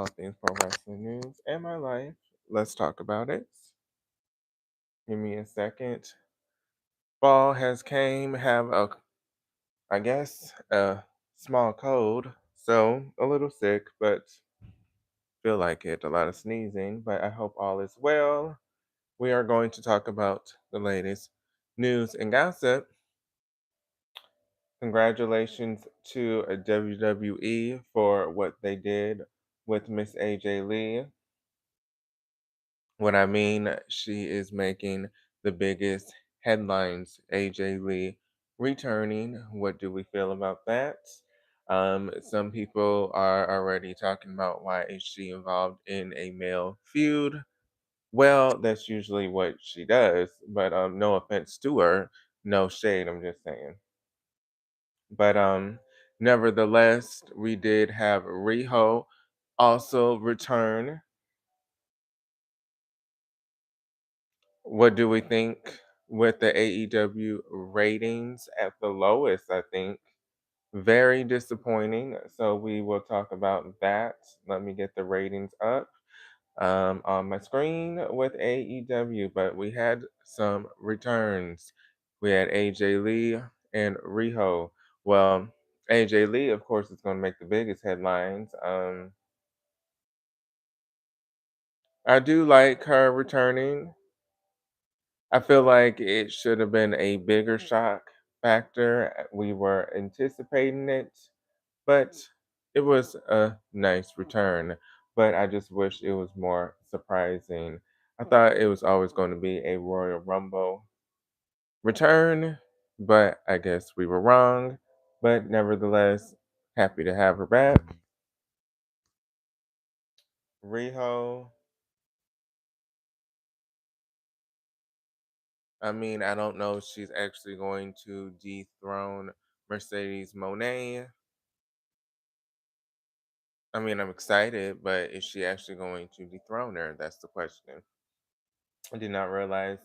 all things pro wrestling news and my life. Let's talk about it. Give me a second. Fall has came, have I guess, a small cold, so a little sick, but feel like it. A lot of sneezing, but I hope all is well. We are going to talk about the latest news and gossip. Congratulations to WWE for what they did with Miss AJ Lee. What I mean, she is making the biggest headlines. AJ Lee returning. What do we feel about that? Some people are already talking about why is she involved in a male feud. Well, that's usually what she does, but no offense to her, no shade. I'm just saying. But nevertheless, we did have Riho also return. What do we think with the AEW ratings at the lowest? I think very disappointing. So we will talk about that. Let me get the ratings up on my screen with AEW. But we had some returns. We had AJ Lee and Riho. Well, AJ Lee, of course, is going to make the biggest headlines. I do like her returning. I feel like it should have been a bigger shock factor. We were anticipating it, but it was a nice return. But I just wish it was more surprising. I thought it was always going to be a Royal Rumble return, but I guess we were wrong. But nevertheless, happy to have her back. Riho, I mean, I don't know if she's actually going to dethrone Mercedes Monet. I mean, I'm excited, but is she actually going to dethrone her? That's the question. I did not realize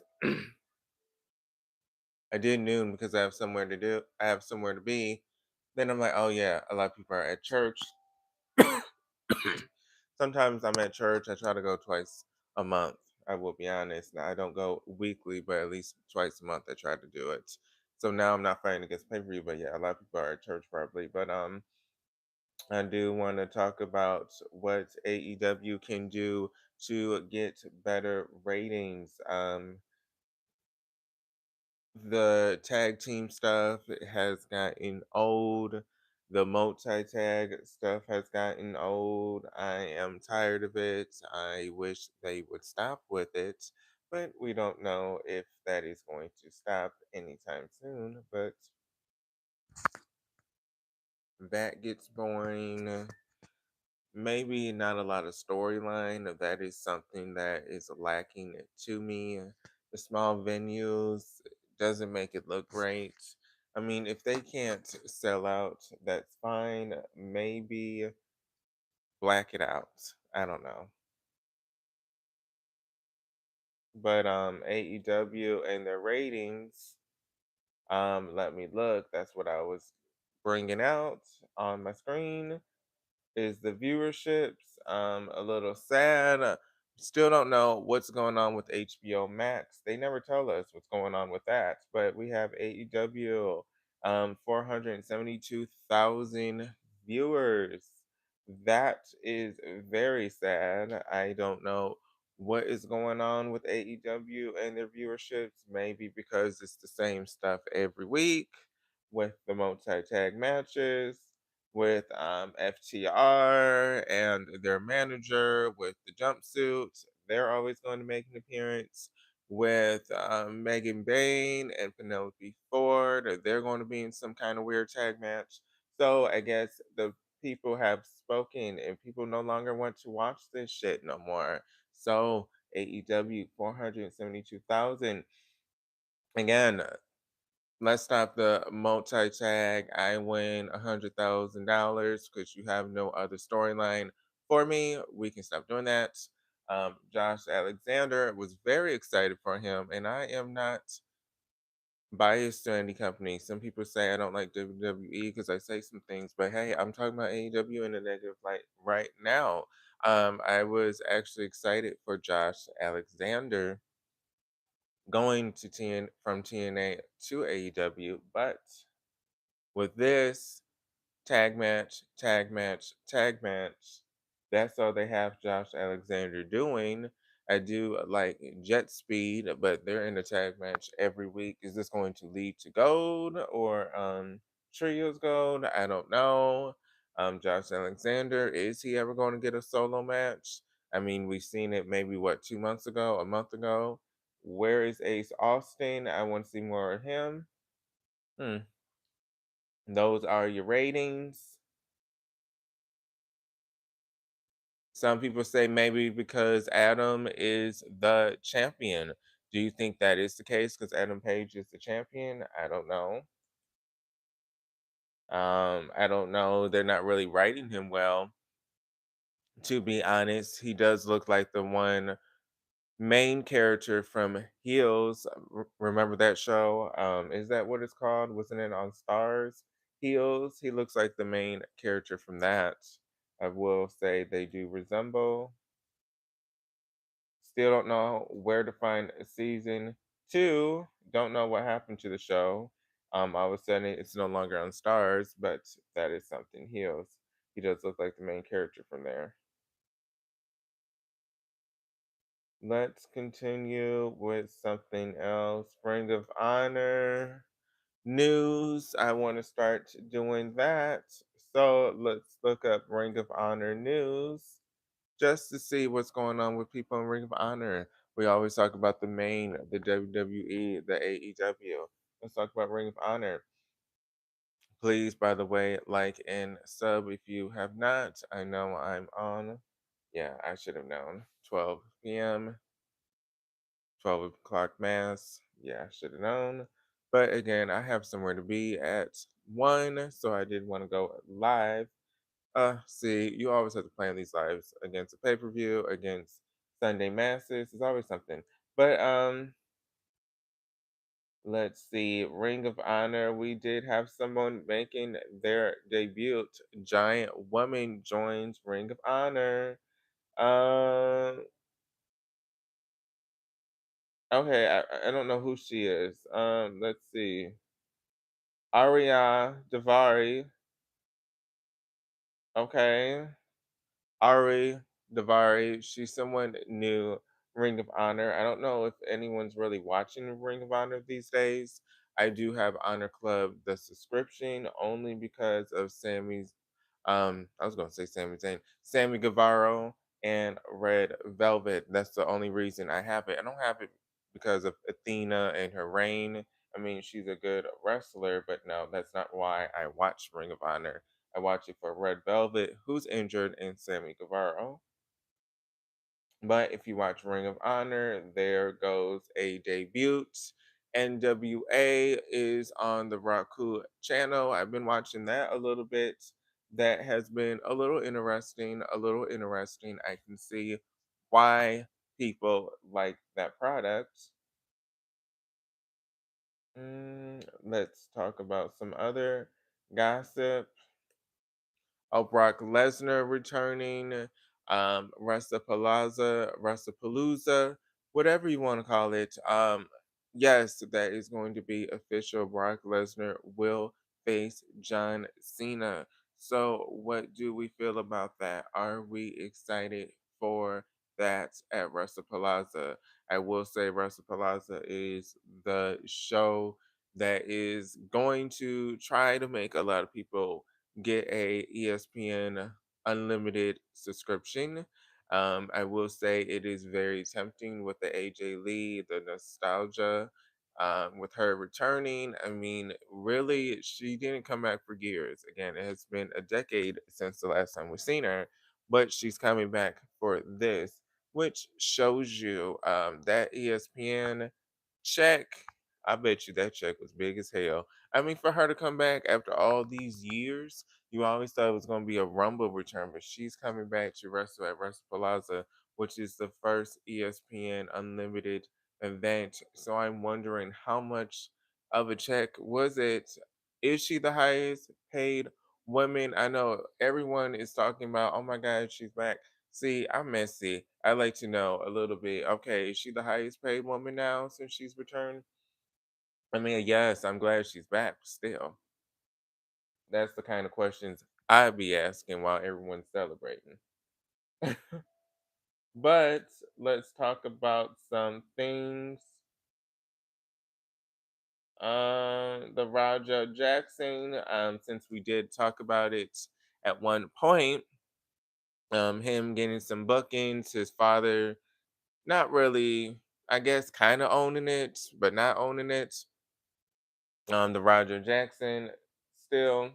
I did noon because I have somewhere to do. I have somewhere to be. Then I'm like, oh yeah, a lot of people are at church. Sometimes I'm at church. I try to go twice a month. I will be honest. Now, I don't go weekly, but at least twice a month I try to do it. So now I'm not fighting against pay per view, but yeah, a lot of people are at church probably. But I do want to talk about what AEW can do to get better ratings. The tag team stuff has gotten old. The multi tag stuff has gotten old. I am tired of it. I wish they would stop with it, but we don't know if that is going to stop anytime soon. But that gets boring. Maybe not a lot of storyline. That is something that is lacking to me. The small venues doesn't make it look great. I mean, if they can't sell out, that's fine. Maybe black it out. I don't know. But AEW and their ratings, let me look. That's what I was bringing out on my screen. Is the viewerships a little sad. Still don't know what's going on with HBO Max. They never tell us what's going on with that. But we have AEW 472,000 viewers. That is very sad. I don't know what is going on with AEW and their viewerships. Maybe because it's the same stuff every week with the multi tag matches with FTR and their manager with the jumpsuit. They're always going to make an appearance with Megan Bain and Penelope Ford. Or they're going to be in some kind of weird tag match. So I guess the people have spoken and people no longer want to watch this shit no more. So AEW 472,000. Again, let's stop the multi tag. I win $100,000 because you have no other storyline for me. We can stop doing that. Josh Alexander was very excited for him, and I am not biased to any company. Some people say I don't like WWE because I say some things, but hey, I'm talking about AEW in a negative light right now. I was actually excited for Josh Alexander going to from TNA to AEW, but with this tag match, tag match, tag match. That's all they have Josh Alexander doing. I do like jet speed, but they're in a tag match every week. Is this going to lead to gold or trios gold? I don't know. Josh Alexander, is he ever going to get a solo match? I mean, we've seen it maybe what, 2 months ago, a month ago. Where is Ace Austin? I want to see more of him. Hmm. Those are your ratings. Some people say maybe because Adam is the champion. Do you think that is the case because Adam Page is the champion? I don't know. I don't know. They're not really writing him well. To be honest, he does look like the one main character from Heels. Remember that show? Is that what it's called? Wasn't it on Stars? Heels. He looks like the main character from that. I will say they do resemble. Still don't know where to find season two. Don't know what happened to the show. All of a sudden, it's no longer on Stars, but that is something. Heels. He does look like the main character from there. Let's continue with something else. Ring of Honor news. I want to start doing that. So let's look up Ring of Honor news just to see what's going on with people in Ring of Honor. We always talk about the main, the WWE, the AEW. Let's talk about Ring of Honor. Please, by the way, like and sub if you have not. I know I'm on. Yeah, I should have known. 12 p.m., 12 o'clock mass. Yeah, I should have known. But again, I have somewhere to be at 1, so I did want to go live. See, you always have to plan these lives against a pay-per-view, against Sunday masses. It's always something. But let's see. Ring of Honor. We did have someone making their debut. Giant Woman joins Ring of Honor. Um. Okay, I don't know who she is. Let's see. Aria Davari. Okay. Ari Davari, she's someone new, Ring of Honor. I don't know if anyone's really watching Ring of Honor these days. I do have Honor Club, the subscription, only because of I was gonna say Sami Zayn, Sammy Guevara and Red Velvet. That's the only reason I have it. I don't have it because of Athena and her reign. I mean, she's a good wrestler, but no, that's not why I watch Ring of Honor. I watch it for Red Velvet, who's injured, and Sammy Guevara. But if you watch Ring of Honor, there goes a debut. NWA is on the Raku channel. I've been watching that a little bit. That has been a little interesting. A little interesting. I can see why people like that product. Let's talk about some other gossip. Oh, Brock Lesnar returning, Wrestlepalooza, whatever you want to call it. Yes, that is going to be official. Brock Lesnar will face John Cena. So, what do we feel about that? Are we excited for that at Wrestlepalooza? I will say Wrestlepalooza is the show that is going to try to make a lot of people get a ESPN unlimited subscription. I will say it is very tempting with the AJ Lee, the nostalgia, with her returning. I mean, really, she didn't come back for years. Again, it has been a decade since the last time we've seen her, but she's coming back for this, which shows you that ESPN check. I bet you that check was big as hell. I mean, for her to come back after all these years, you always thought it was going to be a Rumble return, but she's coming back to wrestle at Wrestle Plaza, which is the first ESPN Unlimited event. So I'm wondering how much of a check was it? Is she the highest paid woman? I know everyone is talking about, oh my God, she's back. See, I'm messy. I like to know a little bit. Okay, is she the highest paid woman now since she's returned? I mean, yes, I'm glad she's back. But still, that's the kind of questions I'd be asking while everyone's celebrating. But let's talk about some things. The Raja Jackson. Since we did talk about it at one point, him getting some bookings, his father not really, I guess, kind of owning it, but not owning it. The Roger Jackson still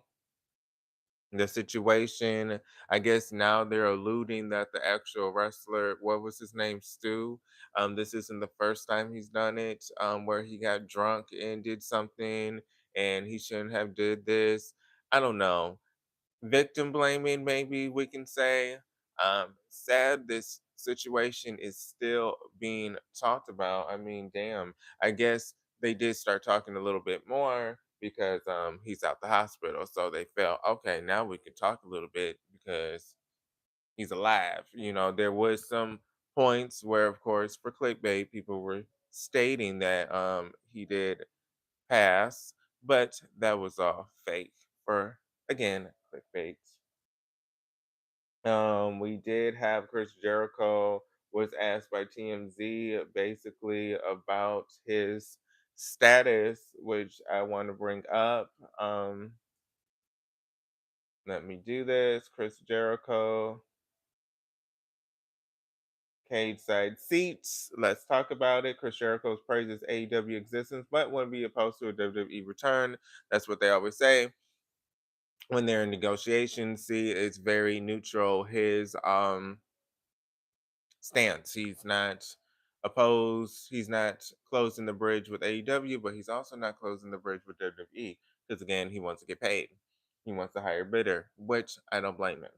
the situation. I guess now they're alluding that the actual wrestler, what was his name, Stu. This isn't the first time he's done it. Where he got drunk and did something, and he shouldn't have did this. I don't know, victim blaming, maybe we can say. Sad this situation is still being talked about. I mean, damn, I guess they did start talking a little bit more because he's out the hospital. So they felt, okay, now we can talk a little bit because he's alive. There was some points where, of course, for clickbait, people were stating that he did pass, but that was all fake for, again, clickbait. We did have Chris Jericho was asked by TMZ basically about his status, which I want to bring up. Let me do this. Chris Jericho, cage side seats. Let's talk about it. Chris Jericho's praises AEW existence, but wouldn't be opposed to a WWE return. That's what they always say when they're in negotiations. See, it's very neutral. His stance. He's not opposed. He's not closing the bridge with AEW, but he's also not closing the bridge with WWE because again, he wants to get paid. He wants a higher bidder, which I don't blame him.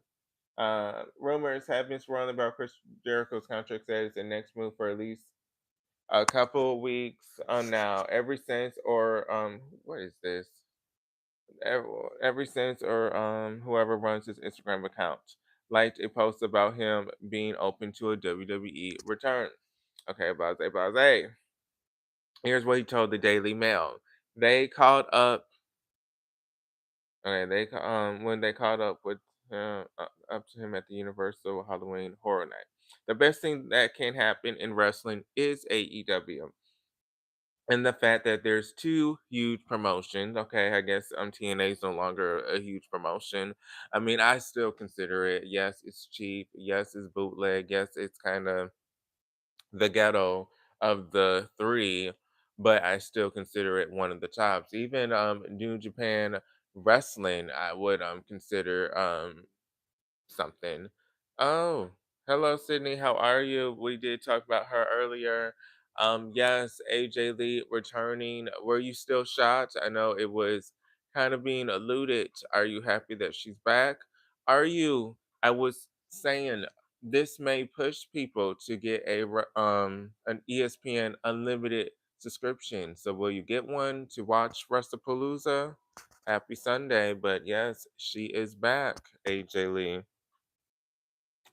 Rumors have been swirling about Chris Jericho's contract status and next move for at least a couple of weeks now. Ever since, or what is this? Ever since, or whoever runs his Instagram account liked a post about him being open to a WWE return. Okay, blase. Here's what he told the Daily Mail. They called up. Okay, when they called up with up to him at the Universal Halloween Horror Night. The best thing that can happen in wrestling is AEW. And the fact that there's two huge promotions. Okay, I guess TNA is no longer a huge promotion. I mean, I still consider it. Yes, it's cheap. Yes, it's bootleg. Yes, it's kind of the ghetto of the three, but I still consider it one of the tops. Even New Japan Wrestling, I would consider something. Oh, hello, Sydney. How are you? We did talk about her earlier. Yes, AJ Lee returning. Were you still shocked? I know it was kind of being alluded. Are you happy that she's back? Are you? I was saying this may push people to get an ESPN unlimited subscription. So will you get one to watch WrestlePalooza? Happy Sunday, but yes, she is back, AJ Lee.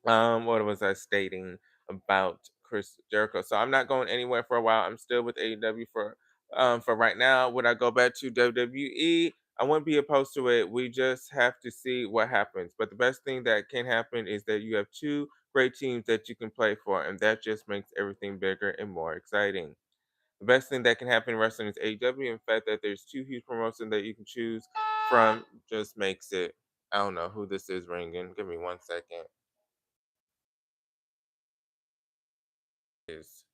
What was I stating about Chris Jericho? So I'm not going anywhere for a while. I'm still with AEW for right now. Would I go back to WWE? I wouldn't be opposed to it. We just have to see what happens. But the best thing that can happen is that you have two great teams that you can play for, and that just makes everything bigger and more exciting. The best thing that can happen in wrestling is AEW. In fact, that there's two huge promotions that you can choose from just makes it. I don't know who this is ringing. Give me 1 second. Is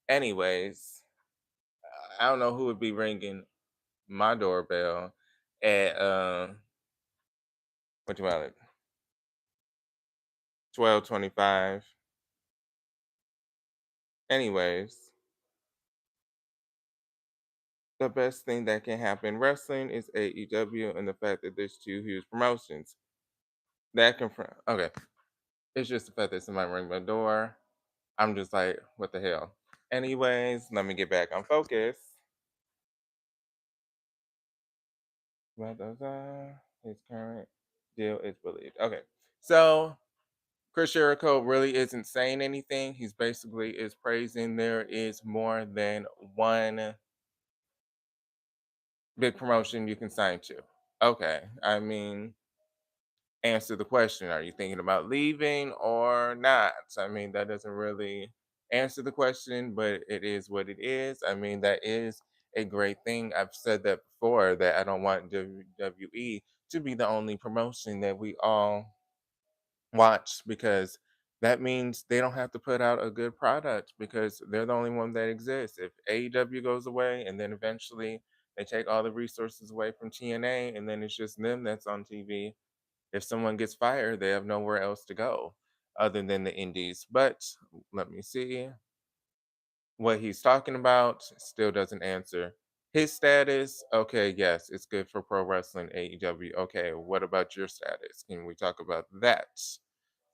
anyways, I don't know who would be ringing my doorbell at what you call it, 12:25. Anyways, the best thing that can happen in wrestling is AEW and the fact that there's two huge promotions that confront. Okay, it's just the fact that somebody ring my door. I'm just like, what the hell? Anyways, let me get back on focus. His current deal is believed. Okay, so Chris Jericho really isn't saying anything. He's basically is praising there is more than one big promotion you can sign to. Okay. I mean, answer the question. Are you thinking about leaving or not? I mean, that doesn't really answer the question, but it is what it is. I mean, that is a great thing. I've said that before that I don't want WWE to be the only promotion that we all watch because that means they don't have to put out a good product because they're the only one that exists. If AEW goes away and then eventually they take all the resources away from TNA and then it's just them that's on TV, if someone gets fired, they have nowhere else to go other than the indies. But let me see what he's talking about. Still doesn't answer. His status, okay, yes, it's good for pro wrestling AEW. Okay, what about your status? Can we talk about that?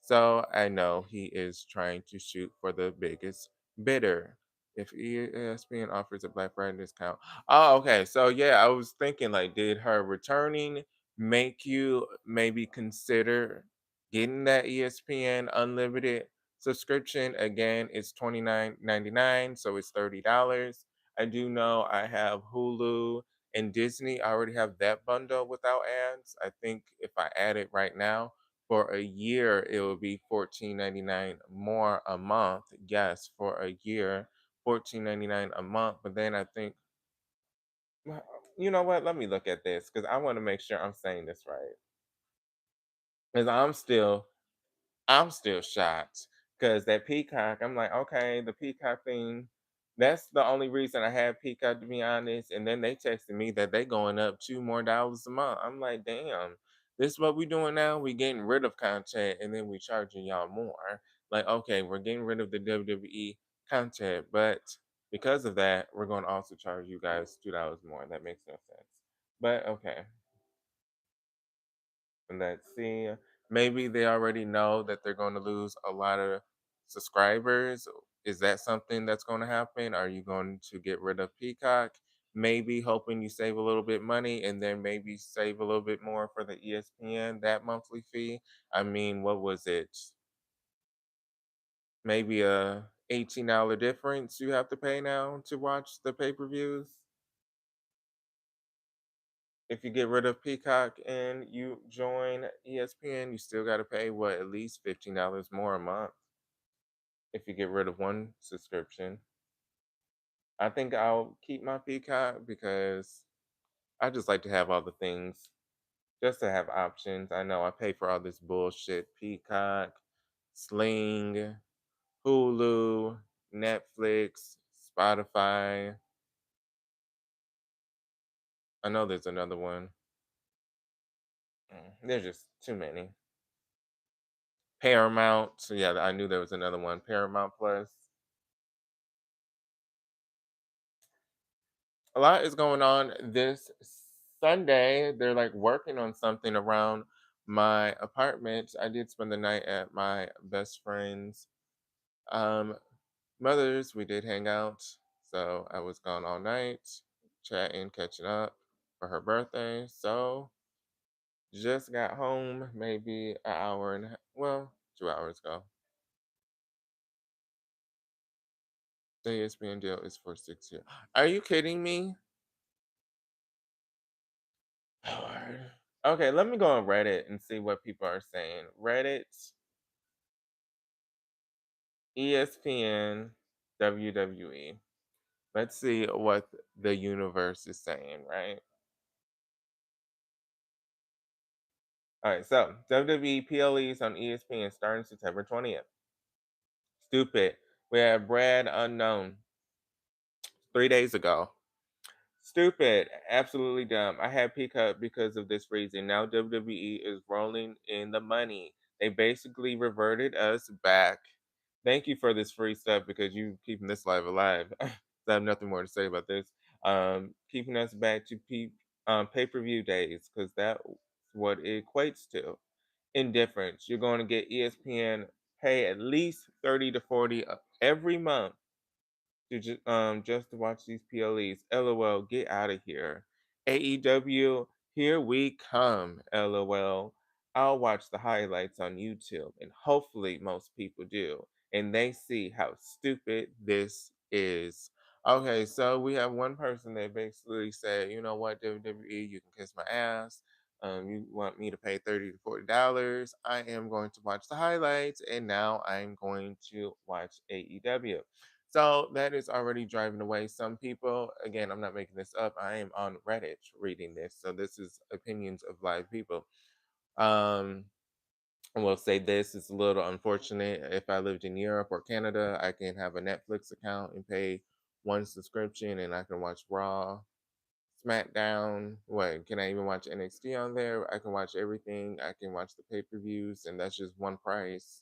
So I know he is trying to shoot for the biggest bidder. If ESPN offers a Black Friday discount. Oh, okay. So yeah, I was thinking like, did her returning make you maybe consider getting that ESPN unlimited subscription? Again, it's $29.99, so it's $30. I do know I have Hulu and Disney. I already have that bundle without ads. I think if I add it right now, for a year, it will be $14.99 more a month. Yes, for a year, $14.99 a month. But then I think, well, you know what? Let me look at this because I want to make sure I'm saying this right. Because I'm still shocked because that Peacock, I'm like, okay, the Peacock thing, that's the only reason I have Peacock to be honest. And then they texted me that they going up $2 more a month. I'm like, damn, this is what we doing now. We getting rid of content and then we charging y'all more. Like, okay, we're getting rid of the WWE content, but because of that, we're going to also charge you guys $2 more. That makes no sense. But okay. Let's see. Maybe they already know that they're going to lose a lot of subscribers. Is that something that's going to happen? Are you going to get rid of Peacock? Maybe hoping you save a little bit money and then maybe save a little bit more for the ESPN, that monthly fee. I mean, what was it? Maybe a $18 difference you have to pay now to watch the pay-per-views. If you get rid of Peacock and you join ESPN, you still got to pay what, at least $15 more a month if you get rid of one subscription. I think I'll keep my Peacock because I just like to have all the things just to have options. I know I pay for all this bullshit: Peacock, Sling, Hulu, Netflix, Spotify. I know there's another one. There's just too many. Paramount. So yeah, I knew there was another one. Paramount Plus. A lot is going on this Sunday. They're like working on something around my apartment. I did spend the night at my best friend's um mother's. We did hang out. So I was gone all night, chatting, catching up for her birthday. So just got home maybe an hour and well, 2 hours ago. The ESPN deal is for 6 years. Are you kidding me? Lord. Okay, let me go on Reddit and see what people are saying. Reddit, ESPN, WWE. Let's see what the universe is saying, right? All right, so WWE PLEs on ESPN starting September 20th. Stupid. We have Brad Unknown 3 days ago. Stupid, absolutely dumb. I had Peacock because of this reason. Now WWE is rolling in the money. They basically reverted us back. Thank you for this free stuff because you keeping this live alive. I have nothing more to say about this. Keeping us back to pay-per-view days because that's what it equates to. Indifference. You're going to get ESPN pay at least 30 to 40 every month to just to watch these PLEs. LOL, get out of here. AEW, here we come. LOL. I'll watch the highlights on YouTube, and hopefully most people do, and they see how stupid this is. Okay, so we have one person that basically said, you know what, WWE, you can kiss my ass. You want me to pay $30 to $40? I am going to watch the highlights, and now I'm going to watch AEW. So that is already driving away some people. Again, I'm not making this up. I am on Reddit reading this, so this is opinions of live people. Um, I will say this is a little unfortunate. If I lived in Europe or Canada, I can have a Netflix account and pay one subscription, and I can watch Raw, SmackDown. What can I even watch NXT on there? I can watch everything. I can watch the pay per views, and that's just one price.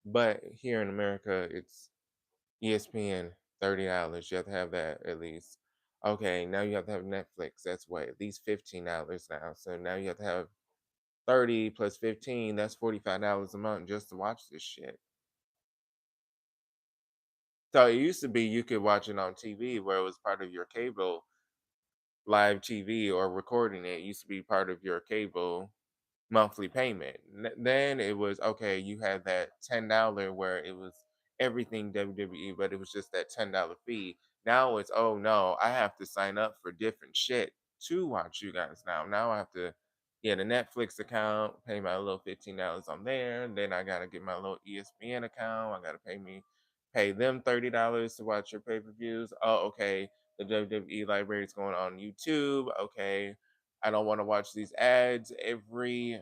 But here in America, it's ESPN, $30. You have to have that at least. Okay, now you have to have Netflix. That's what, at least $15 now. So now you have to have 30 plus 15, that's $45 a month just to watch this shit. So it used to be you could watch it on TV where it was part of your cable live TV or recording it used to be part of your cable monthly payment. Then it was okay, you had that $10 where it was everything WWE, but it was just that $10 fee. Now it's, oh no, I have to sign up for different shit to watch you guys now. Now I have to get a Netflix account, pay my little $15 on there, and then I gotta get my little ESPN account. I gotta pay them $30 to watch your pay-per-views. Oh, okay. The WWE library is going on YouTube. Okay. I don't want to watch these ads every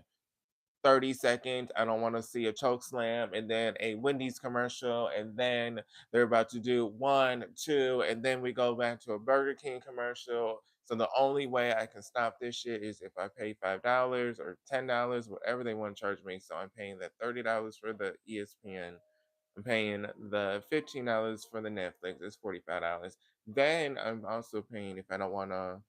30 seconds. I don't want to see a choke slam and then a Wendy's commercial, and then they're about to do one, two, and then we go back to a Burger King commercial. So the only way I can stop this shit is if I pay $5 or $10, whatever they want to charge me. So I'm paying that $30 for the ESPN. I'm paying the $15 for the Netflix. It's $45. Then I'm also paying if I don't want to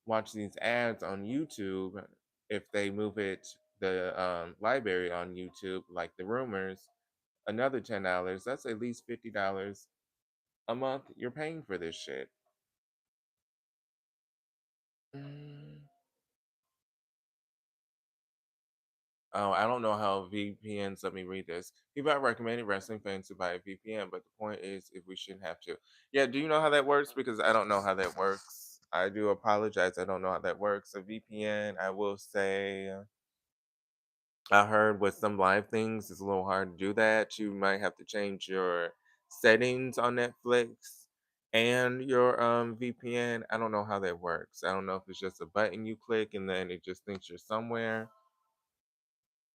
watch these ads on YouTube, if they move it the library on YouTube, like the rumors, another $10. That's at least $50 a month you're paying for this shit. Mm. Oh, I don't know how VPNs. Let me read this. People are recommending wrestling fans to buy a VPN, but the point is, if we shouldn't have to. Yeah, do you know how that works? Because I don't know how that works. I do apologize. I don't know how that works. A VPN, I will say. I heard with some live things, it's a little hard to do that. You might have to change your settings on Netflix and your VPN. I don't know how that works. I don't know if it's just a button you click and then it just thinks you're somewhere.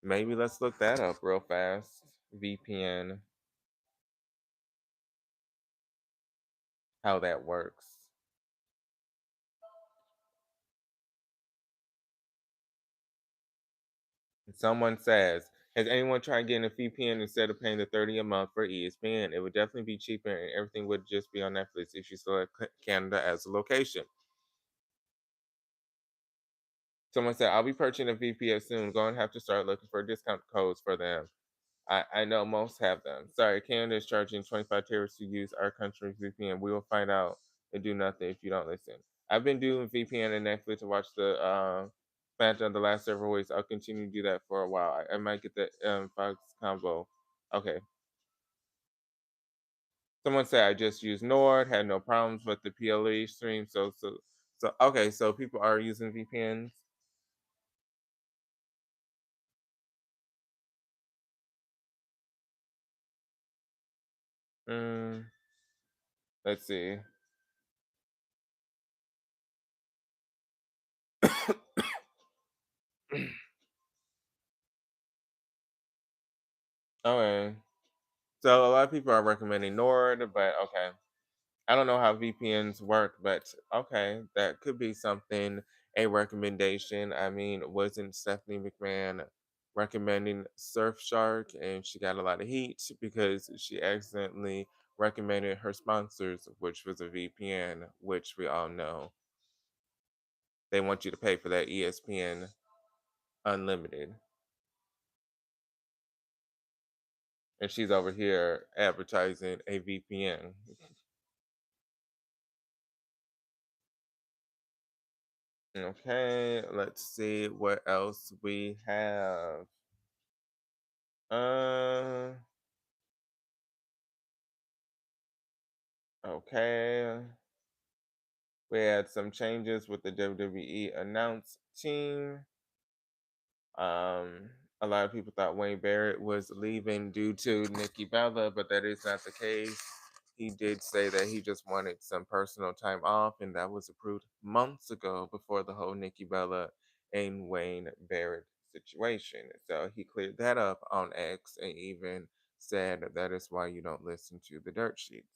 Maybe let's look that up real fast. VPN, how that works. Someone says, has anyone tried getting a VPN instead of paying the 30 a month for ESPN? It would definitely be cheaper and everything would just be on Netflix if you select Canada as a location. Someone said, I'll be purchasing a VPN soon. Going to have to start looking for discount codes for them. I know most have them. Sorry, Canada is charging 25 tariffs to use our country's VPN. We will find out and do nothing if you don't listen. I've been doing VPN and Netflix to watch the SmackDown the last several weeks. I'll continue to do that for a while. I might get the Fox combo. Okay. Someone said I just used Nord, had no problems with the PLE stream. So okay, so people are using VPNs. Mm, let's see. Okay. So a lot of people are recommending Nord, but okay. I don't know how VPNs work, but okay, that could be something, a recommendation. I mean, wasn't Stephanie McMahon recommending Surfshark and she got a lot of heat because she accidentally recommended her sponsors, which was a VPN, which we all know they want you to pay for that ESPN Unlimited. And she's over here advertising a VPN. Okay, let's see what else we have. Uh, okay. We had some changes with the WWE announce team. Um, a lot of people thought Wayne Barrett was leaving due to Nikki Bella, but that is not the case. He did say that he just wanted some personal time off, and that was approved months ago before the whole Nikki Bella and Wayne Barrett situation. So he cleared that up on X and even said that is why you don't listen to the dirt sheets.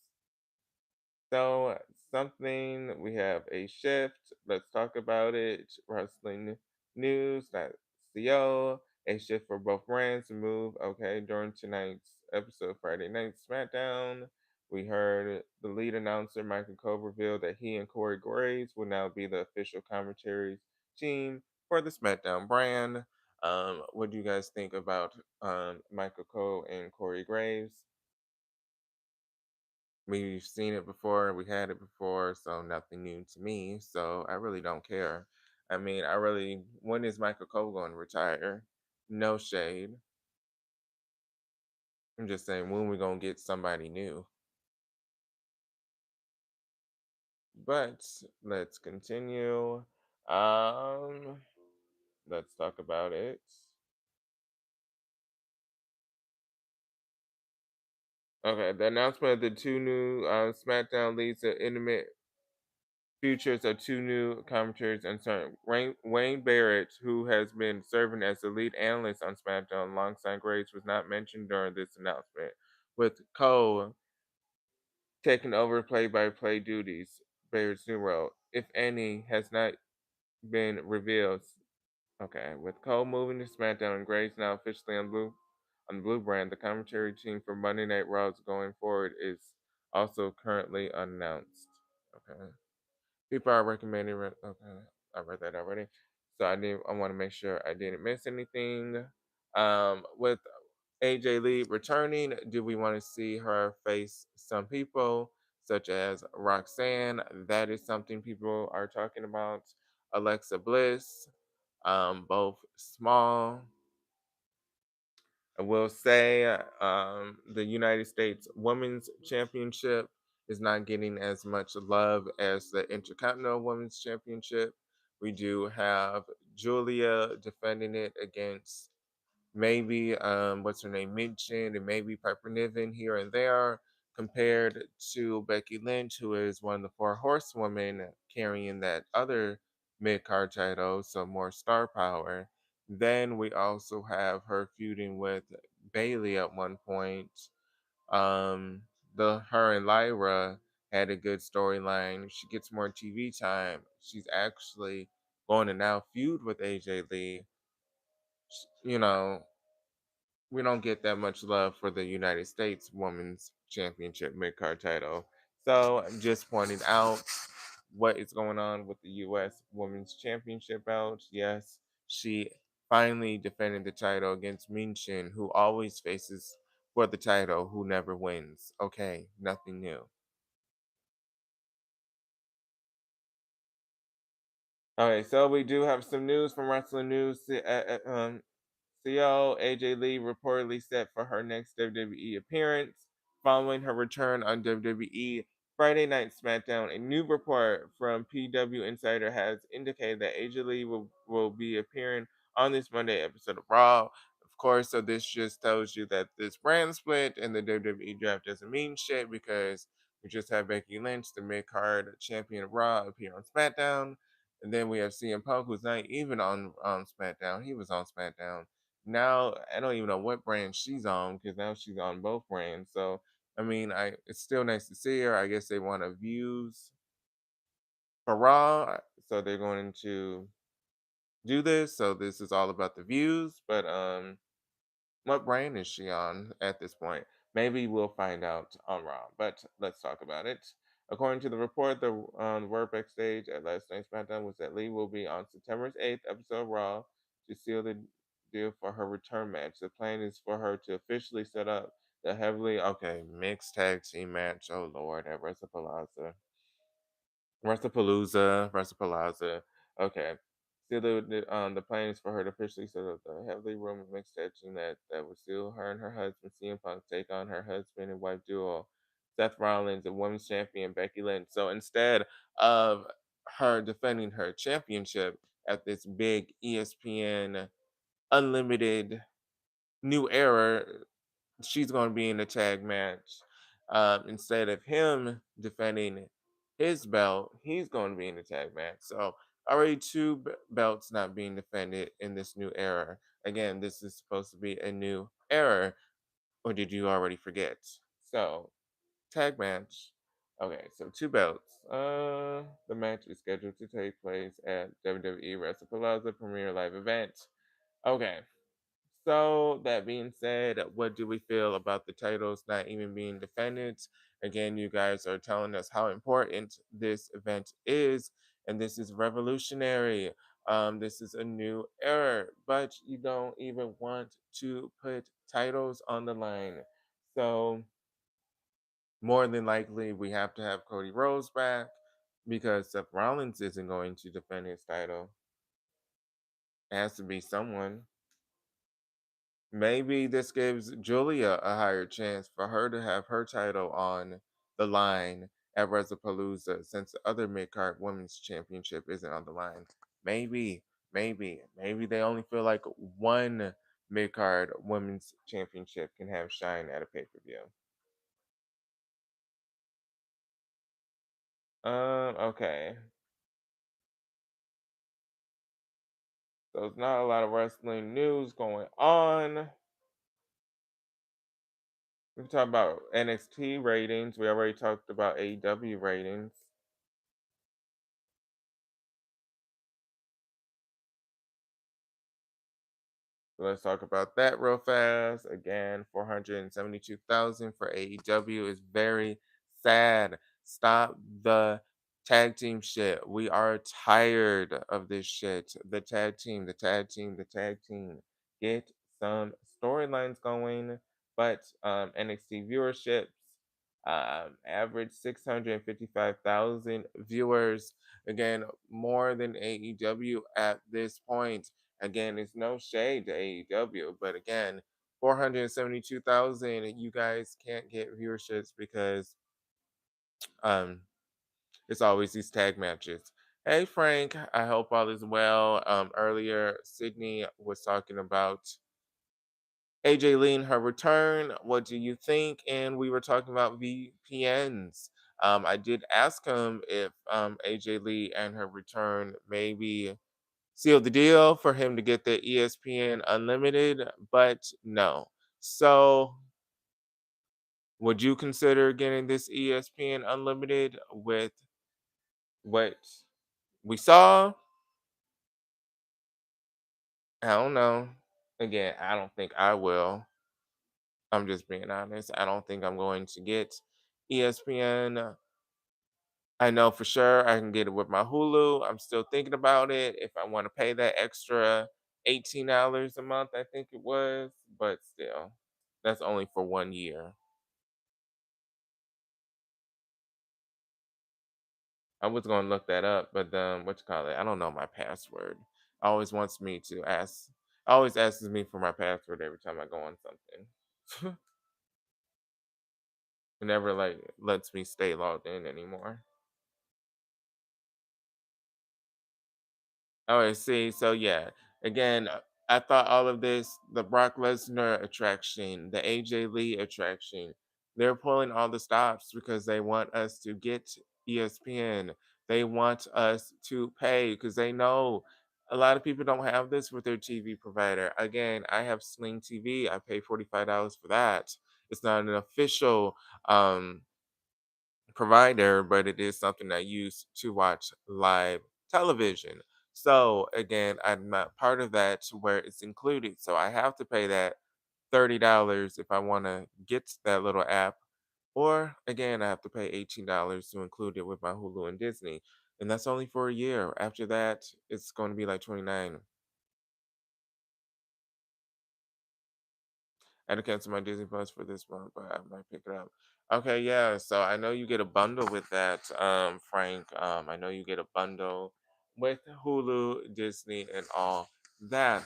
So, something, we have a shift. Let's talk about it. Wrestling news, that's CO. A shift for both brands to move. Okay, during tonight's episode, Friday Night SmackDown, we heard the lead announcer, Michael Cole, reveal that he and Corey Graves will now be the official commentaries team for the SmackDown brand. What do you guys think about Michael Cole and Corey Graves? We've seen it before, we had it before, so nothing new to me. So I really don't care. I mean, when is Michael Cole going to retire? No shade. I'm just saying, when we going to get somebody new? But let's continue. Um, let's talk about it. Okay, the announcement of the two new SmackDown leads to intimate futures of two new commentators and Wayne Barrett, who has been serving as the lead analyst on SmackDown alongside Grace, was not mentioned during this announcement. With Cole taking over play-by-play duties, Barrett's new role, if any, has not been revealed. Okay, with Cole moving to SmackDown and Grace now officially on the Blue brand, the commentary team for Monday Night Raws going forward is also currently announced. Okay. People are recommending. Okay, I read that already. So I want to make sure I didn't miss anything. With AJ Lee returning, do we want to see her face some people such as Roxanne? That is something people are talking about. Alexa Bliss, both small. I will say the United States Women's Championship is not getting as much love as the Intercontinental Women's Championship. We do have Julia defending it against maybe what's her name, Minchin, and maybe Piper Niven here and there, compared to Becky Lynch, who is one of the four horsewomen carrying that other mid card title, so more star power. Then we also have her feuding with Bailey at one point. Um, the her and Lyra had a good storyline. She gets more TV time. She's actually going to now feud with AJ Lee. You know, we don't get that much love for the United States Women's Championship mid card title. So I'm just pointing out what is going on with the US Women's Championship belt. Yes, she finally defended the title against Minchin, who always faces for the title, who never wins. Okay, nothing new. Okay, so we do have some news from Wrestling News. CO AJ Lee reportedly set for her next WWE appearance following her return on WWE Friday Night SmackDown. A new report from PW Insider has indicated that AJ Lee will be appearing on this Monday episode of Raw. Of course, so this just tells you that this brand split and the WWE draft doesn't mean shit because we just have Becky Lynch, the mid card champion of Raw, appear on SmackDown. And then we have CM Punk, who's not even on SmackDown. He was on SmackDown. Now I don't even know what brand she's on because now she's on both brands. So I mean, it's still nice to see her. I guess they want to views for Raw, so they're going to do this. So this is all about the views. But what brand is she on at this point? Maybe we'll find out on Raw, but let's talk about it. According to the report, the word backstage at last night's SmackDown was that Lee will be on September 8th episode of Raw to seal the deal for her return match. The plan is for her to officially set up the mixed tag team match. Oh Lord, at WrestlePalooza. WrestlePalooza. Okay. Still, the plan is for her to officially set up the heavily rumored mixed tag team that would still her and her husband CM Punk take on her husband and wife duo Seth Rollins and women's champion Becky Lynch. So instead of her defending her championship at this big ESPN Unlimited New Era, she's going to be in a tag match. Instead of him defending his belt, he's going to be in the tag match. So already two belts not being defended in this new era. Again, this is supposed to be a new era, or did you already forget? So tag match. Okay, so two belts. The match is scheduled to take place at WWE WrestlePalooza Premier Live event. Okay, so that being said, what do we feel about the titles not even being defended? Again, you guys are telling us how important this event is, and this is revolutionary. This is a new era, but you don't even want to put titles on the line. So more than likely, we have to have Cody Rhodes back because Seth Rollins isn't going to defend his title. It has to be someone. Maybe this gives Julia a higher chance for her to have her title on the line at WrestlePalooza since the other mid-card women's championship isn't on the line. Maybe they only feel like one mid-card women's championship can have shine at a pay-per-view. Okay. So it's not a lot of wrestling news going on. We can talk about NXT ratings. We already talked about AEW ratings. So let's talk about that real fast. Again, 472,000 for AEW is very sad. Stop the tag team shit. We are tired of this shit. The tag team, the tag team, the tag team. Get some storylines going. But NXT viewerships average 655,000 viewers. Again, more than AEW at this point. Again, it's no shade to AEW, but again, 472,000, you guys can't get viewerships because um it's always these tag matches. Hey Frank, I hope all is well. Earlier Sydney was talking about AJ Lee and her return. What do you think? And we were talking about VPNs. I did ask him if AJ Lee and her return maybe sealed the deal for him to get the ESPN Unlimited, but no. So, would you consider getting this ESPN Unlimited with what we saw? I don't know. Again, I don't think I will. I'm just being honest. I don't think I'm going to get ESPN. I know for sure I can get it with my Hulu. I'm still thinking about it if I want to pay that extra $18 a month, I think it was, but still, that's only for 1 year. I was going to look that up, but what you call it? I don't know my password. Always wants me to ask. Always asks me for my password every time I go on something. It never like lets me stay logged in anymore. Oh, I see. So yeah, again, I thought all of this, the Brock Lesnar attraction, the AJ Lee attraction, they're pulling all the stops because they want us to get ESPN. They want us to pay because they know a lot of people don't have this with their TV provider. Again, I have Sling TV. I pay $45 for that. It's not an official provider, but it is something I use to watch live television. So again, I'm not part of that to where it's included. So I have to pay that $30 if I want to get that little app. Or again, I have to pay $18 to include it with my Hulu and Disney. And that's only for a year. After that, it's going to be like 29. I had to cancel my Disney Plus for this month, but I might pick it up. Okay, yeah. So I know you get a bundle with that, Frank. I know you get a bundle with Hulu, Disney, and all that,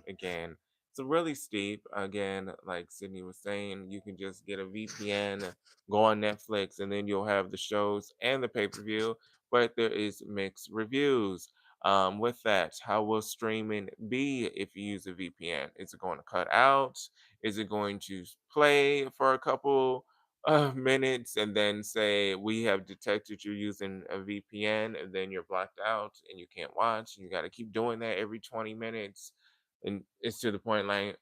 again, it's really steep. Again, like Sydney was saying, you can just get a VPN, go on Netflix, and then you'll have the shows and the pay per view. But there is mixed reviews. With that, how will streaming be if you use a VPN? Is it going to cut out? Is it going to play for a couple minutes and then say we have detected you're using a VPN and then you're blacked out and you can't watch and you got to keep doing that every 20 minutes and it's to the point like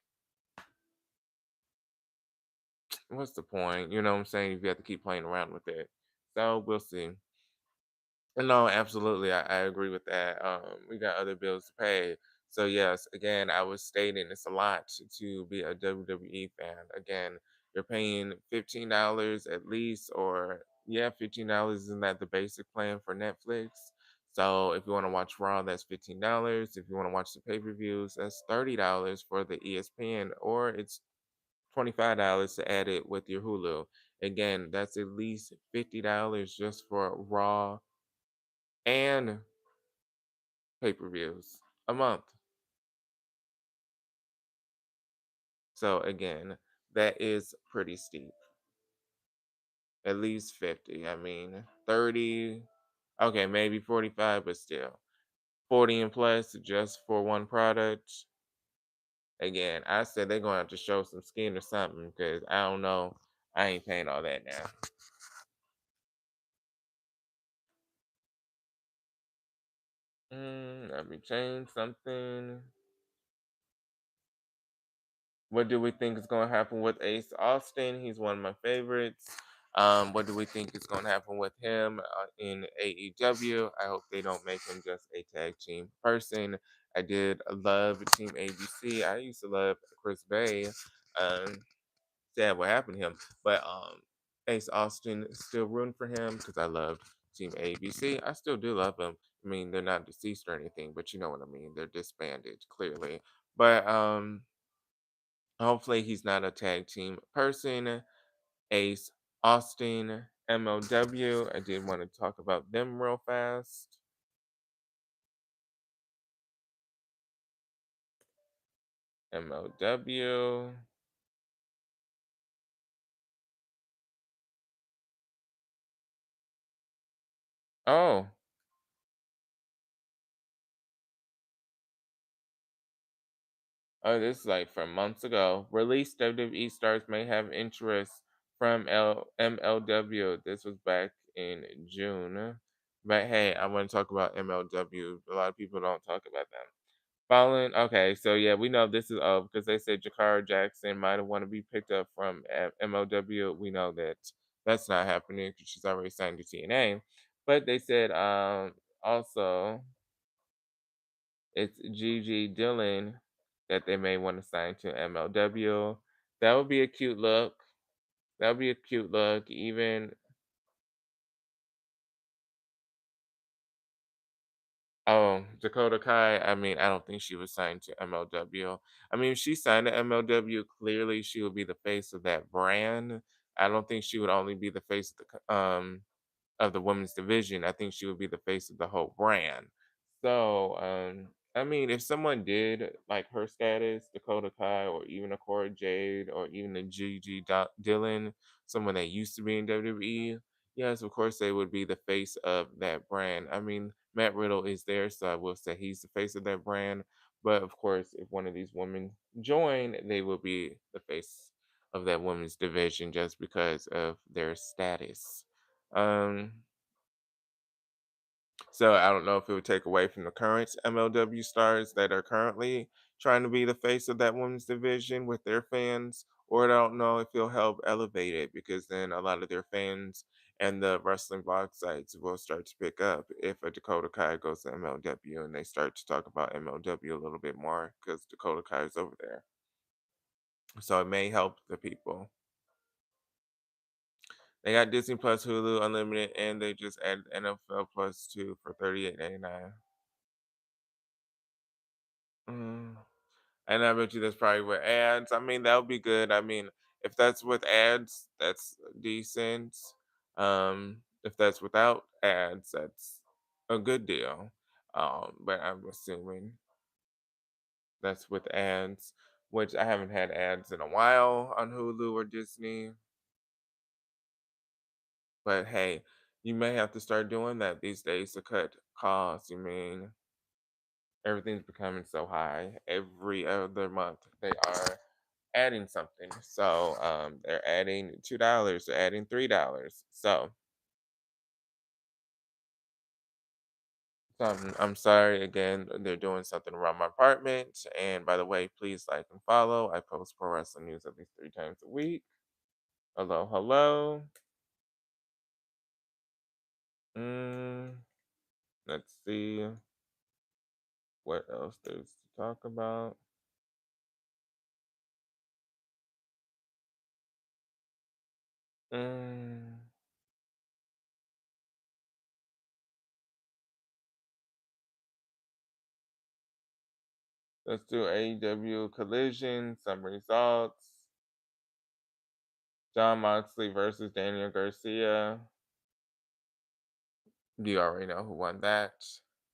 what's the point? You know what I'm saying? If you have to keep playing around with it. So we'll see. No, absolutely. I agree with that. We got other bills to pay. So yes, again, I was stating it's a lot to be a WWE fan. Again, you're paying $15 at least, or yeah, $15 isn't that the basic plan for Netflix? So if you want to watch Raw, that's $15. If you want to watch the pay-per-views, that's $30 for the ESPN, or it's $25 to add it with your Hulu. Again, that's at least $50 just for Raw and pay-per-views a month. So again, that is pretty steep. At least 50. I mean, 30, okay, maybe 45, but still. 40 and plus just for one product. Again, I said they're going to have to show some skin or something because I don't know. I ain't paying all that now. Let me change something. What do we think is going to happen with Ace Austin? He's one of my favorites. What do we think is going to happen with him in AEW? I hope they don't make him just a tag team person. I did love Team ABC. I used to love Chris Bay. Um, Sad what happened to him, but Ace Austin is still rooting for him because I loved Team ABC. I still do love them. I mean, they're not deceased or anything, but you know what I mean. They're disbanded clearly, but hopefully, he's not a tag team person. Ace Austin, MLW. I did want to talk about them real fast. MLW. Oh, oh, this is like from months ago. Released WWE stars may have interest from MLW. This was back in June. But hey, I want to talk about MLW. A lot of people don't talk about them. Fallen. Okay, so yeah, we know this is because they said Jakara Jackson might have want to be picked up from MLW. We know that that's not happening because she's already signed to TNA. But they said also it's Gigi Dillon that they may want to sign to MLW. That would be a cute look. That would be a cute look. Even oh, Dakota Kai, I mean, I don't think she was signed to MLW. I mean, if she signed to MLW, clearly she would be the face of that brand. I don't think she would only be the face of of the women's division. I think she would be the face of the whole brand. So, I mean, if someone did like her status, Dakota Kai, or even a Cora Jade, or even a Gigi Dillon, someone that used to be in WWE, yes, of course they would be the face of that brand. I mean, Matt Riddle is there, so I will say he's the face of that brand. But of course, if one of these women join, they will be the face of that women's division just because of their status. Um, so I don't know if it would take away from the current MLW stars that are currently trying to be the face of that women's division with their fans, or I don't know if it'll help elevate it because then a lot of their fans and the wrestling blog sites will start to pick up if a Dakota Kai goes to MLW and they start to talk about MLW a little bit more because Dakota Kai is over there. So it may help the people. They got Disney Plus, Hulu Unlimited, and they just added NFL Plus 2 for $38.99. Mm. And I bet you that's probably with ads. I mean, that would be good. I mean, if that's with ads, that's decent. If that's without ads, that's a good deal. But I'm assuming that's with ads, which I haven't had ads in a while on Hulu or Disney. But hey, you may have to start doing that these days to cut costs. Everything's becoming so high. Every other month they are adding something. So they're adding $2, they're adding $3. So I'm sorry again. They're doing something around my apartment. And by the way, please like and follow. I post pro wrestling news at least 3 times a week. Hello, hello. Mm, let's see what else there's to talk about. Mm, let's do AEW Collision, some results. John Moxley versus Daniel Garcia. You already know who won that.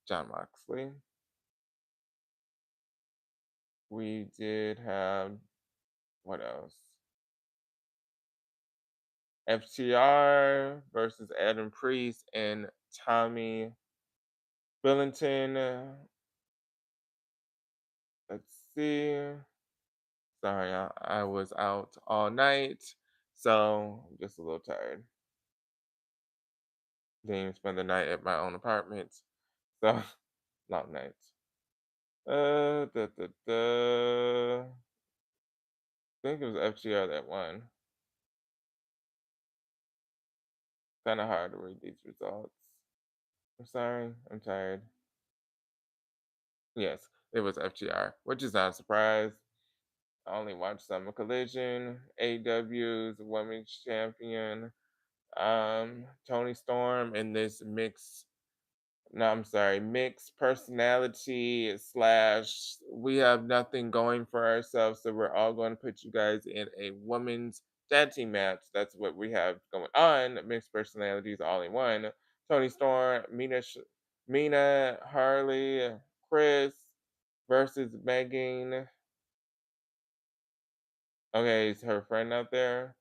John Moxley. We did have, what else? FTR versus Adam Priest and Tommy Billington. Let's see. Sorry, I was out all night, so I'm just a little tired. Didn't even spend the night at my own apartment, so long nights. Da, da, da. I think it was FTR that won. Kind of hard to read these results. I'm sorry, I'm tired. Yes, it was FTR, which is not a surprise. I only watched Summer Collision, AEW's Women's Champion, Tony Storm, and this mix. No, I'm sorry, mixed personality slash we have nothing going for ourselves, so we're all going to put you guys in a women's tag team match. That's what we have going on. Mixed personalities all in one. Tony Storm, Mina, Harley, Chris versus Megan. Okay, is her friend out there?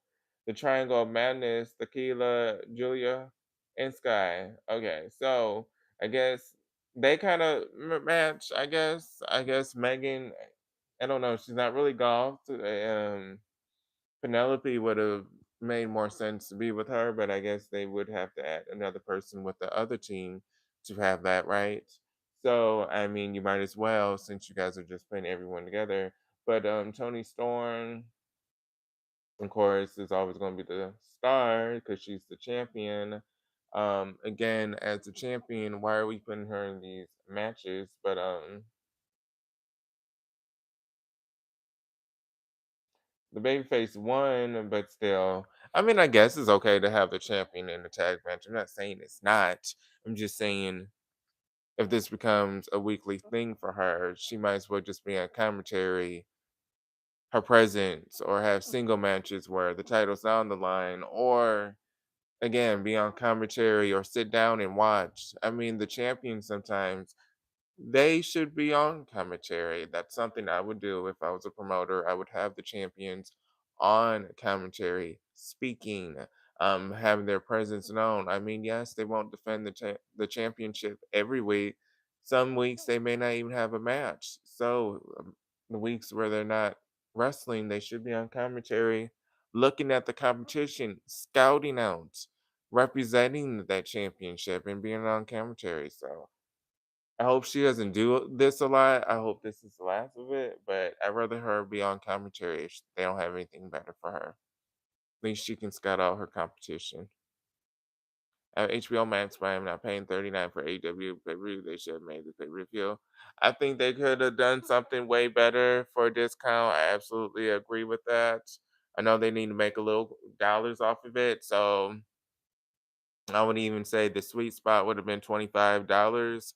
The Triangle of Madness, Tequila, Julia, and Sky. Okay, so I guess they kind of match. I guess Megan. I don't know. She's not really golf. Penelope would have made more sense to be with her, but I guess they would have to add another person with the other team to have that right. So I mean, you might as well since you guys are just putting everyone together. But Tony Storm of course, is always going to be the star because she's the champion. Again, as the champion, why are we putting her in these matches? But the babyface won, but still, I mean, I guess it's okay to have the champion in the tag match. I'm not saying it's not. I'm just saying if this becomes a weekly thing for her, she might as well just be on commentary, her presence, or have single matches where the title's not on the line, or again, be on commentary or sit down and watch. I mean, the champions sometimes they should be on commentary. That's something I would do if I was a promoter. I would have the champions on commentary, speaking, having their presence known. I mean, yes, they won't defend the championship every week. Some weeks they may not even have a match. So the weeks where they're not wrestling, they should be on commentary, looking at the competition, scouting out, representing that championship, and being on commentary. So I hope she doesn't do this a lot. I hope this is the last of it, but I'd rather her be on commentary if they don't have anything better for her. At least she can scout out her competition. HBO Max, but I'm not paying 39 for AW pay per view. They should have made the pay per view. I think they could have done something way better for a discount. I absolutely agree with that. I know they need to make a little dollars off of it, so I would even say the sweet spot would have been $25.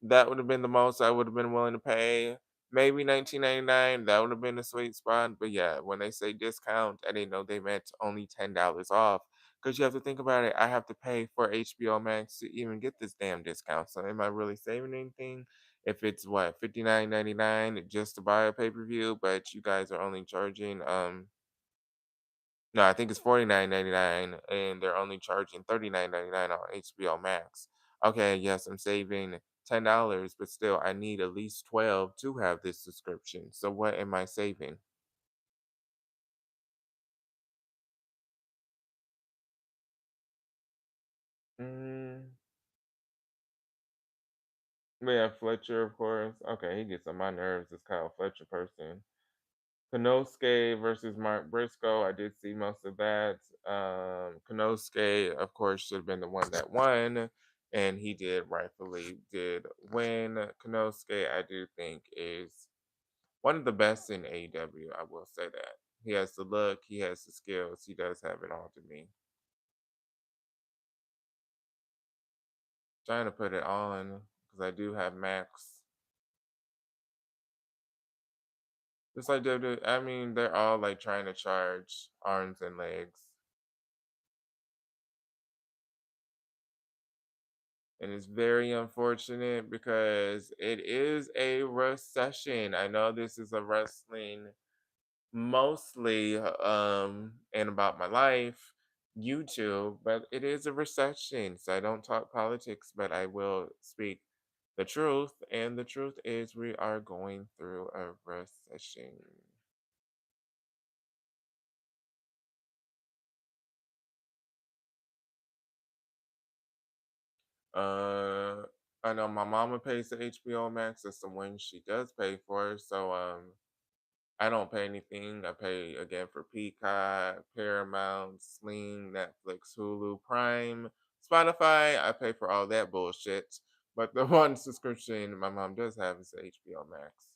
That would have been the most I would have been willing to pay. Maybe 19.99. That would have been the sweet spot. But yeah, when they say discount, I didn't know they meant only $10 off. Because you have to think about it, I have to pay for HBO Max to even get this damn discount. So am I really saving anything? If it's what, 59.99 just to buy a pay-per-view, but you guys are only charging no, I think it's 49.99 and they're only charging 39.99 on HBO Max. Okay, yes, I'm saving $10, but still I need at least 12 to have this subscription. So what am I saving? Mm, yeah, Fletcher, of course. Okay, he gets on my nerves, this Kyle Fletcher person. Konosuke versus Mark Briscoe. I did see most of that. Konosuke, of course, should have been the one that won, and he did rightfully did win. Konosuke, I do think, is one of the best in AEW. I will say that he has the look, he has the skills, he does have it all to me. Trying to put it on because I do have Max. Just like WWE, I mean, they're all like trying to charge arms and legs. And it's very unfortunate because it is a recession. I know this is a wrestling mostly and about my life YouTube, but it is a recession. So I don't talk politics, but I will speak the truth. And the truth is we are going through a recession. Uh I know my mama pays the HBO Max. That's the one she does pay for. So I don't pay anything. I pay again for Peacock, Paramount, Sling, Netflix, Hulu, Prime, Spotify. I pay for all that bullshit. But the one subscription my mom does have is HBO Max,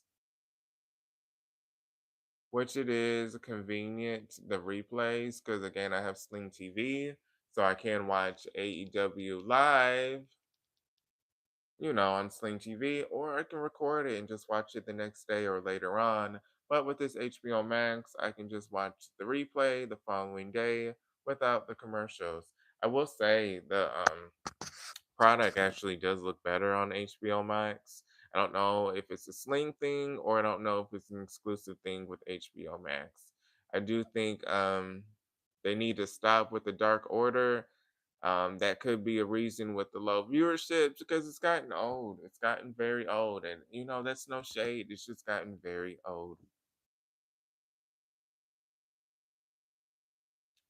which it is convenient, the replays, because again, I have Sling TV, so I can watch AEW live, on Sling TV, or I can record it and just watch it the next day or later on. But with this HBO Max, I can just watch the replay the following day without the commercials. I will say the product actually does look better on HBO Max. I don't know if it's a Sling thing or I don't know if it's an exclusive thing with HBO Max. I do think they need to stop with the Dark Order. That could be a reason with the low viewership because it's gotten old. It's gotten very old, and that's no shade. It's just gotten very old.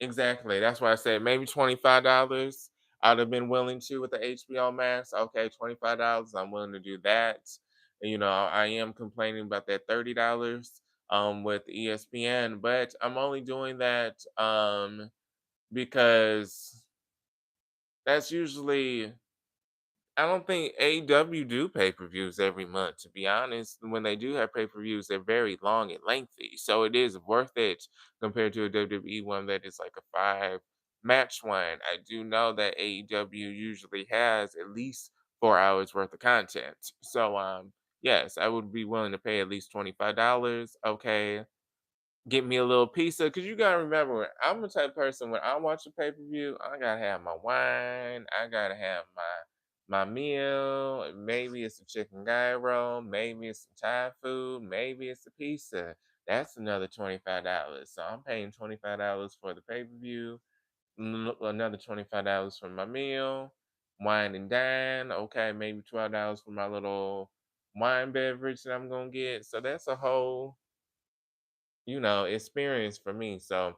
Exactly. That's why I said maybe $25. I'd have been willing to with the HBO Max. Okay, $25. I'm willing to do that. And, I am complaining about that $30 with ESPN, but I'm only doing that because that's usually I don't think AEW do pay-per-views every month, to be honest. When they do have pay-per-views, they're very long and lengthy. So it is worth it compared to a WWE one that is like a five match one. I do know that AEW usually has at least 4 hours worth of content. So yes, I would be willing to pay at least $25. Okay, get me a little pizza because you gotta remember I'm the type of person when I watch a pay-per-view, I gotta have my wine, I gotta have my meal. Maybe it's a chicken gyro, maybe it's some Thai food, maybe it's a pizza. That's another $25. So I'm paying $25 for the pay-per-view, another $25 for my meal, wine and dine. Okay, maybe $12 for my little wine beverage that I'm gonna get. So that's a whole experience for me. So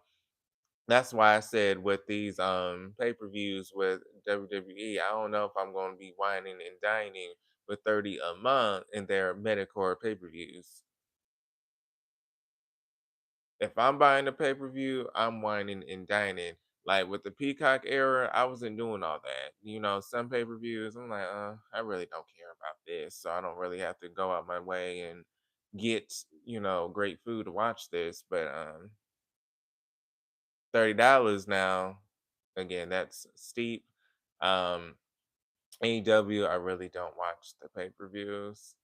that's why I said with these pay-per-views with WWE, I don't know if I'm gonna be whining and dining with 30 a month in their Medicore pay-per-views. If I'm buying a pay-per-view, I'm whining and dining. Like with the Peacock era, I wasn't doing all that. Some pay-per-views, I'm like, I really don't care about this. So I don't really have to go out my way and get, great food to watch this. But $30 now. Again, that's steep. Um, AEW, I really don't watch the pay per views.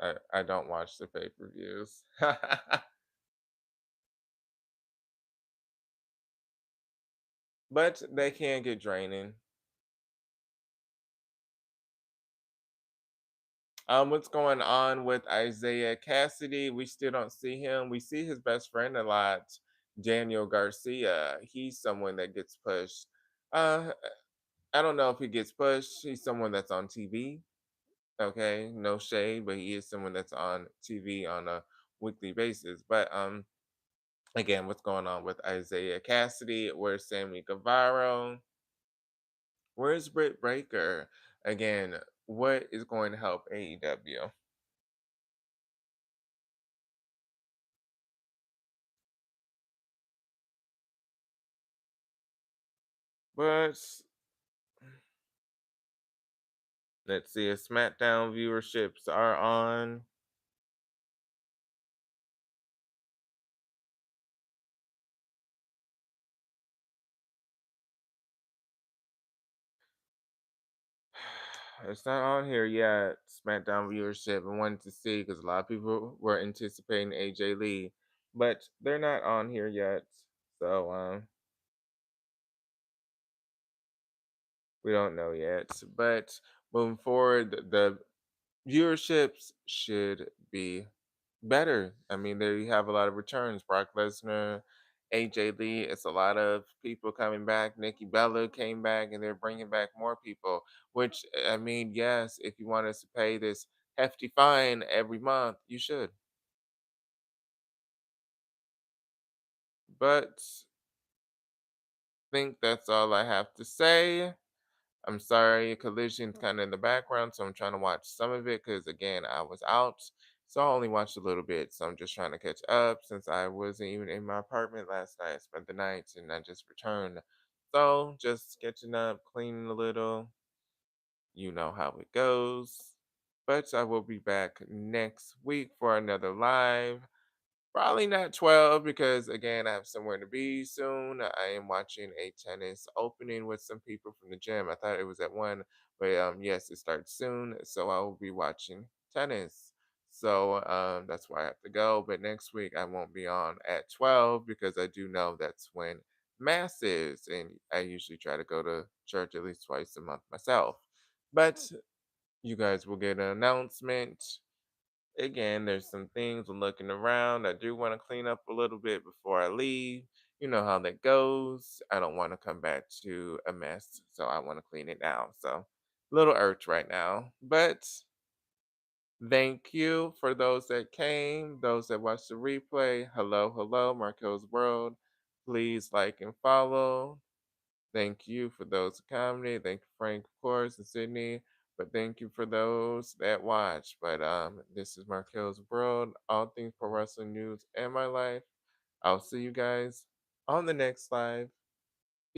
I don't watch the pay per views. but they can get draining. What's going on with Isaiah Cassidy? We still don't see him. We see his best friend a lot, Daniel Garcia. He's someone that gets pushed. Uh, I don't know if he gets pushed. He's someone that's on TV. Okay, no shade, but he is someone that's on TV on a weekly basis. But again, what's going on with Isaiah Cassidy? Where's Sammy Guevara? Where's Britt Baker? Again, what is going to help AEW? But let's see if SmackDown viewerships are on. It's not on here yet. SmackDown viewership. I wanted to see because a lot of people were anticipating AJ Lee, but they're not on here yet. So we don't know yet. But moving forward, the viewerships should be better. I mean, there you have a lot of returns. Brock Lesnar, AJ Lee. It's a lot of people coming back. Nikki Bella came back, and they're bringing back more people. Which I mean, yes, if you want us to pay this hefty fine every month, you should. But I think that's all I have to say. I'm sorry, Collision's kind of in the background, so I'm trying to watch some of it because, again, I was out. So I only watched a little bit. So I'm just trying to catch up since I wasn't even in my apartment last night. I spent the night and I just returned. So just catching up, cleaning a little. You know how it goes. But I will be back next week for another live. Probably not 12 because again I have somewhere to be soon. I am watching a tennis opening with some people from the gym. I thought it was at 1, but yes, it starts soon, so I will be watching tennis. So that's why I have to go. But next week I won't be on at 12 because I do know that's when mass is, and I usually try to go to church at least twice a month myself. But you guys will get an announcement. Again, there's some things I'm looking around. I do want to clean up a little bit before I leave. You know how that goes. I don't want to come back to a mess, so I want to clean it now. So, little urge right now. But thank you for those that came, those that watched the replay. Hello, hello, Marquel's World. Please like and follow. Thank you for those who commented. Thank you, Frank, of course, and Sydney. But thank you for those that watch. But this is Markel's World, all things pro wrestling news and my life. I'll see you guys on the next live.